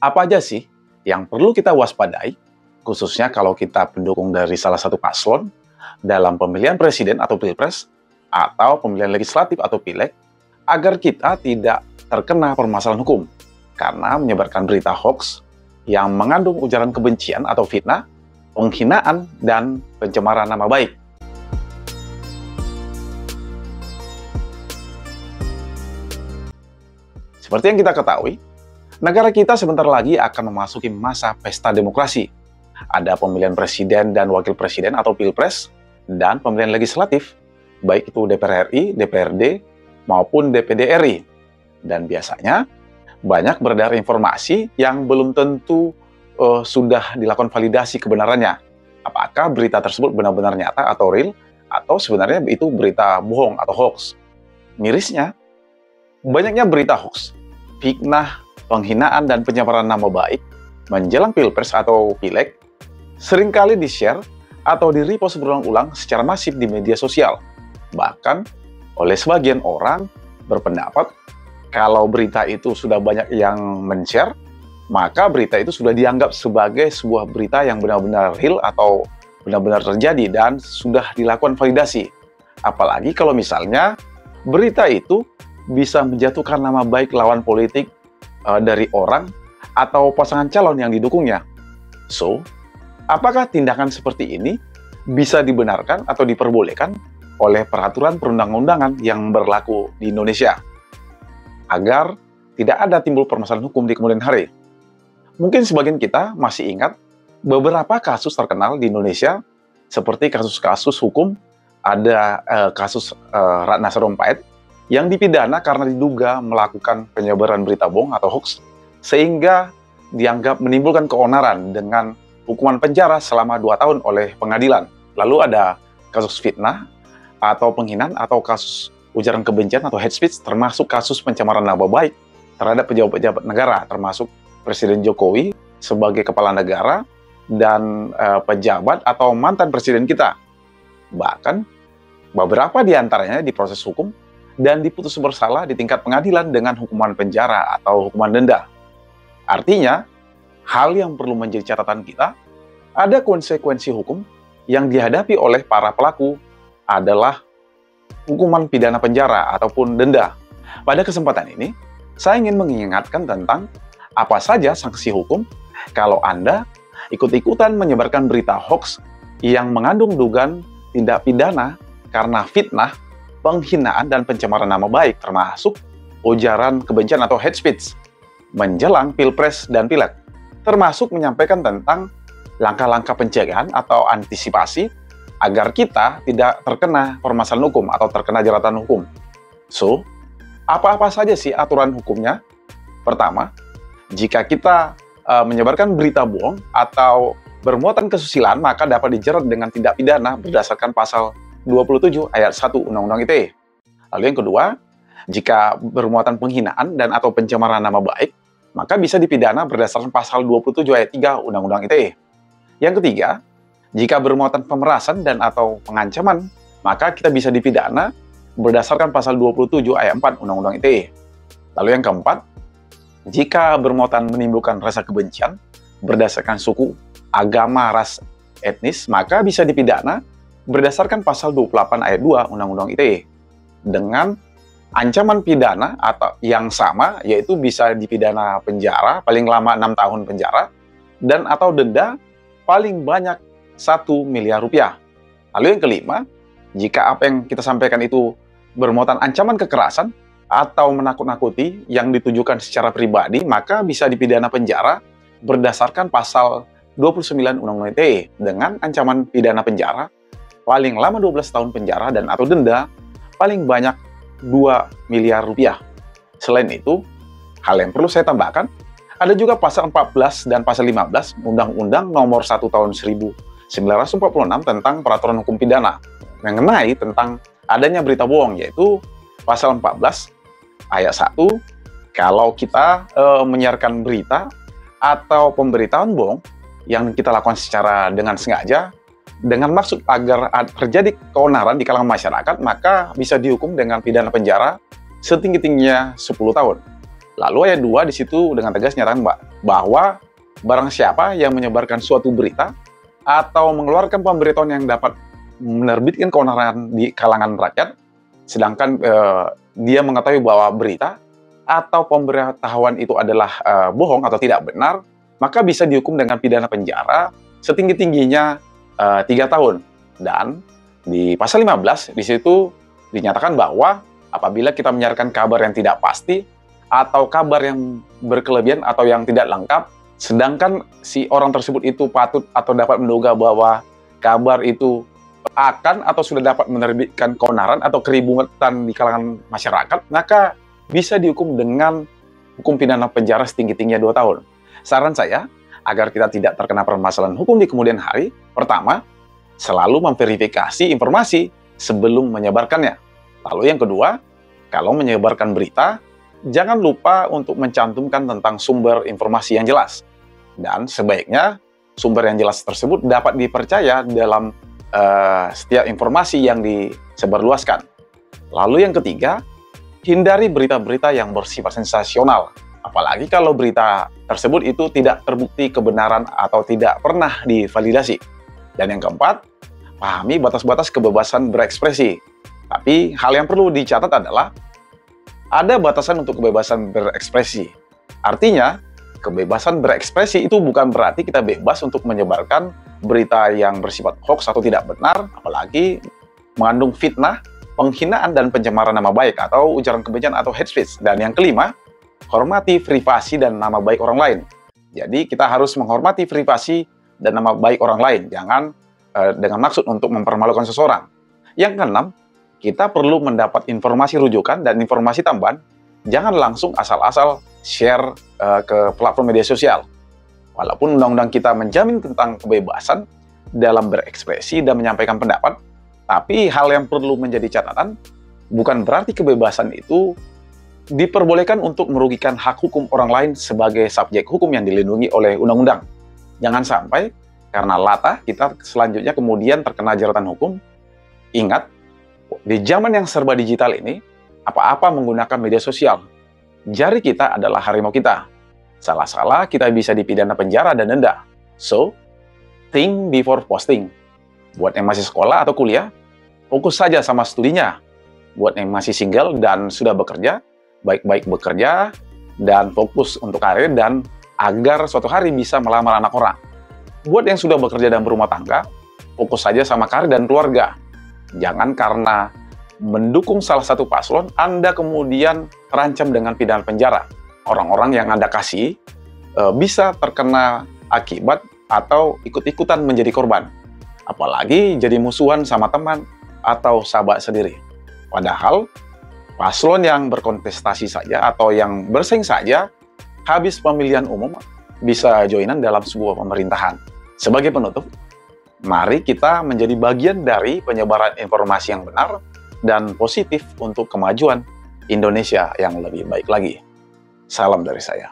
Apa aja sih yang perlu kita waspadai, khususnya kalau kita pendukung dari salah satu paslon dalam pemilihan presiden atau pilpres, atau pemilihan legislatif atau pileg, agar kita tidak terkena permasalahan hukum karena menyebarkan berita hoax yang mengandung ujaran kebencian atau fitnah, penghinaan, dan pencemaran nama baik. Seperti yang kita ketahui, negara kita sebentar lagi akan memasuki masa pesta demokrasi. Ada pemilihan presiden dan wakil presiden atau pilpres, dan pemilihan legislatif, baik itu DPR RI, DPRD, maupun DPD RI. Dan biasanya, banyak beredar informasi yang belum tentu sudah dilakukan validasi kebenarannya. Apakah berita tersebut benar-benar nyata atau real, atau sebenarnya itu berita bohong atau hoax. Mirisnya, banyaknya berita hoax, fitnah, penghinaan, dan pencemaran nama baik menjelang pilpres atau pileg seringkali di-share atau di-repost berulang-ulang secara masif di media sosial. Bahkan oleh sebagian orang berpendapat kalau berita itu sudah banyak yang men-share, maka berita itu sudah dianggap sebagai sebuah berita yang benar-benar real atau benar-benar terjadi dan sudah dilakukan validasi. Apalagi kalau misalnya berita itu bisa menjatuhkan nama baik lawan politik dari orang atau pasangan calon yang didukungnya. So, apakah tindakan seperti ini bisa dibenarkan atau diperbolehkan oleh peraturan perundang-undangan yang berlaku di Indonesia agar tidak ada timbul permasalahan hukum di kemudian hari? Mungkin sebagian kita masih ingat beberapa kasus terkenal di Indonesia seperti kasus-kasus hukum. Ada kasus Ratna Sarumpait yang dipidana karena diduga melakukan penyebaran berita bohong atau hoax, sehingga dianggap menimbulkan keonaran dengan hukuman penjara selama 2 tahun oleh pengadilan. Lalu ada kasus fitnah atau penghinaan atau kasus ujaran kebencian atau hate speech, termasuk kasus pencemaran nama baik terhadap pejabat-pejabat negara, termasuk Presiden Jokowi sebagai kepala negara dan pejabat atau mantan presiden kita. Bahkan beberapa di antaranya diproses hukum dan diputus bersalah di tingkat pengadilan dengan hukuman penjara atau hukuman denda. Artinya, hal yang perlu menjadi catatan kita, ada konsekuensi hukum yang dihadapi oleh para pelaku adalah hukuman pidana penjara ataupun denda. Pada kesempatan ini, saya ingin mengingatkan tentang apa saja sanksi hukum kalau Anda ikut-ikutan menyebarkan berita hoax yang mengandung dugaan tindak pidana karena fitnah, penghinaan, dan pencemaran nama baik, termasuk ujaran kebencian atau hate speech menjelang pilpres dan pileg, termasuk menyampaikan tentang langkah-langkah pencegahan atau antisipasi agar kita tidak terkena permasalahan hukum atau terkena jeratan hukum. So, apa-apa saja sih aturan hukumnya? Pertama, jika kita menyebarkan berita bohong atau bermuatan kesusilaan, maka dapat dijerat dengan tindak pidana berdasarkan pasal 27 ayat 1 Undang-Undang ITE. Lalu yang kedua, jika bermuatan penghinaan dan atau pencemaran nama baik, maka bisa dipidana berdasarkan pasal 27 ayat 3 Undang-Undang ITE. Yang ketiga, jika bermuatan pemerasan dan atau pengancaman, maka kita bisa dipidana berdasarkan pasal 27 ayat 4 Undang-Undang ITE. Lalu yang keempat, jika bermuatan menimbulkan rasa kebencian berdasarkan suku, agama, ras, etnis, maka bisa dipidana berdasarkan pasal 28 ayat 2 Undang-Undang ITE dengan ancaman pidana atau yang sama, yaitu bisa dipidana penjara paling lama 6 tahun penjara dan atau denda paling banyak 1 miliar rupiah. Lalu yang kelima, jika apa yang kita sampaikan itu bermuatan ancaman kekerasan atau menakut-nakuti yang ditujukan secara pribadi, maka bisa dipidana penjara berdasarkan pasal 29 Undang-Undang ITE dengan ancaman pidana penjara paling lama 12 tahun penjara dan atau denda paling banyak 2 miliar rupiah. Selain itu, hal yang perlu saya tambahkan, ada juga pasal 14 dan pasal 15 Undang-Undang Nomor 1 Tahun 1946 tentang peraturan hukum pidana mengenai tentang adanya berita bohong, yaitu pasal 14 ayat 1, kalau kita menyiarkan berita atau pemberitaan bohong yang kita lakukan secara dengan sengaja dengan maksud agar terjadi keonaran di kalangan masyarakat, maka bisa dihukum dengan pidana penjara setinggi-tingginya 10 tahun. Lalu ayat 2 di situ dengan tegas nyatakan bahwa barang siapa yang menyebarkan suatu berita atau mengeluarkan pemberitahuan yang dapat menerbitkan keonaran di kalangan rakyat, sedangkan dia mengetahui bahwa berita atau pemberitahuan itu adalah bohong atau tidak benar, maka bisa dihukum dengan pidana penjara setinggi-tingginya 3 tahun. Dan di pasal 15 di situ dinyatakan bahwa apabila kita menyiarkan kabar yang tidak pasti atau kabar yang berkelebihan atau yang tidak lengkap, sedangkan si orang tersebut itu patut atau dapat menduga bahwa kabar itu akan atau sudah dapat menerbitkan keonaran atau keributan di kalangan masyarakat, maka bisa dihukum dengan hukum pidana penjara setinggi-tingginya 2 tahun. Saran saya, agar kita tidak terkena permasalahan hukum di kemudian hari, pertama, selalu memverifikasi informasi sebelum menyebarkannya. Lalu yang kedua, kalau menyebarkan berita, jangan lupa untuk mencantumkan tentang sumber informasi yang jelas. Dan sebaiknya sumber yang jelas tersebut dapat dipercaya dalam setiap informasi yang disebarluaskan. Lalu yang ketiga, hindari berita-berita yang bersifat sensasional. Apalagi kalau berita tersebut itu tidak terbukti kebenaran atau tidak pernah divalidasi. Dan yang keempat, pahami batas-batas kebebasan berekspresi. Tapi hal yang perlu dicatat adalah ada batasan untuk kebebasan berekspresi. Artinya, kebebasan berekspresi itu bukan berarti kita bebas untuk menyebarkan berita yang bersifat hoax atau tidak benar, apalagi mengandung fitnah, penghinaan dan pencemaran nama baik atau ujaran kebencian atau hate speech. Dan yang kelima, hormati privasi dan nama baik orang lain. Jadi kita harus menghormati privasi dan nama baik orang lain, jangan dengan maksud untuk mempermalukan seseorang. Yang keenam, kita perlu mendapat informasi rujukan dan informasi tambahan, jangan langsung asal-asal share ke platform media sosial. Walaupun undang-undang kita menjamin tentang kebebasan dalam berekspresi dan menyampaikan pendapat, tapi hal yang perlu menjadi catatan, bukan berarti kebebasan itu diperbolehkan untuk merugikan hak hukum orang lain sebagai subjek hukum yang dilindungi oleh undang-undang. Jangan sampai karena latah kita selanjutnya kemudian terkena jeratan hukum. Ingat, di zaman yang serba digital ini, apa-apa menggunakan media sosial. Jari kita adalah harimau kita. Salah-salah kita bisa dipidana penjara dan denda. So, think before posting. Buat yang masih sekolah atau kuliah, fokus saja sama studinya. Buat yang masih single dan sudah bekerja, baik-baik bekerja dan fokus untuk karir dan agar suatu hari bisa melamar anak orang. Buat yang sudah bekerja dan berumah tangga, fokus saja sama karir dan keluarga. Jangan karena mendukung salah satu paslon, Anda kemudian terancam dengan pidana penjara. Orang-orang yang Anda kasih bisa terkena akibat atau ikut-ikutan menjadi korban. Apalagi jadi musuhan sama teman atau sahabat sendiri. Padahal, paslon yang berkontestasi saja atau yang bersaing saja, habis pemilihan umum bisa joinan dalam sebuah pemerintahan. Sebagai penutup, mari kita menjadi bagian dari penyebaran informasi yang benar dan positif untuk kemajuan Indonesia yang lebih baik lagi. Salam dari saya.